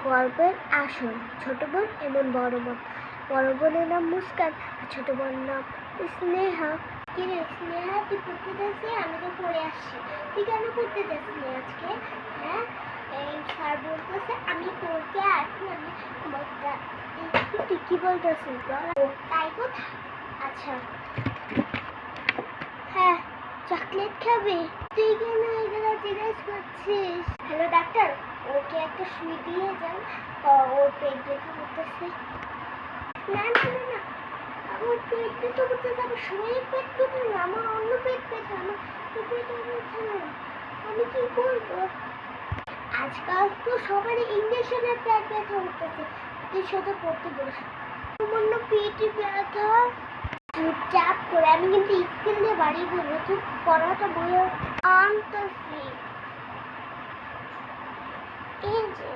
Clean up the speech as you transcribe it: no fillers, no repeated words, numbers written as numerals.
গল্পের আসল ছোট বোন এবং বড় বোন। বড় বোনের নাম মুস্কান আর ছোট বোনের নাম স্নেহা। কি রে স্নেহা, তুই পড়তে যাচ্ছি? আমি তো পড়ে আসছি। তুই কেন পড়তে যাচ্ছি আজকে? হ্যাঁ, এই স্যার বলতেছে আমি পড়তে আসি। আমি তুই কি বলতেছিস বল? ও তাই কথা। আচ্ছা হ্যাঁ, চকলেট খাবি? তুই কেন এগুলো জিজ্ঞেস করছিস? হ্যালো ডাক্তার, ওকে একটা সুই দিয়ে যান, ওর পেট ব্যথা করতেছে। না না না না, আমার পেট ব্যথা করতেছে। আমার শরীরের পেট ব্যথা না, আমার অন্য পেট ব্যথা। আমার পেট ব্যথা না, আমি কি করবো? আজকাল তো সবারই ইঞ্জেকশনের পেট ব্যথা করতেছে। তুই শুধু পড়তে বস। সামান্য পেটে ব্যথা, চুপচাপ করে আমি কিন্তু স্কুল দিয়ে বাড়ি করবো। তুই পড়াটা বইয়ে আনতেছি। এই যে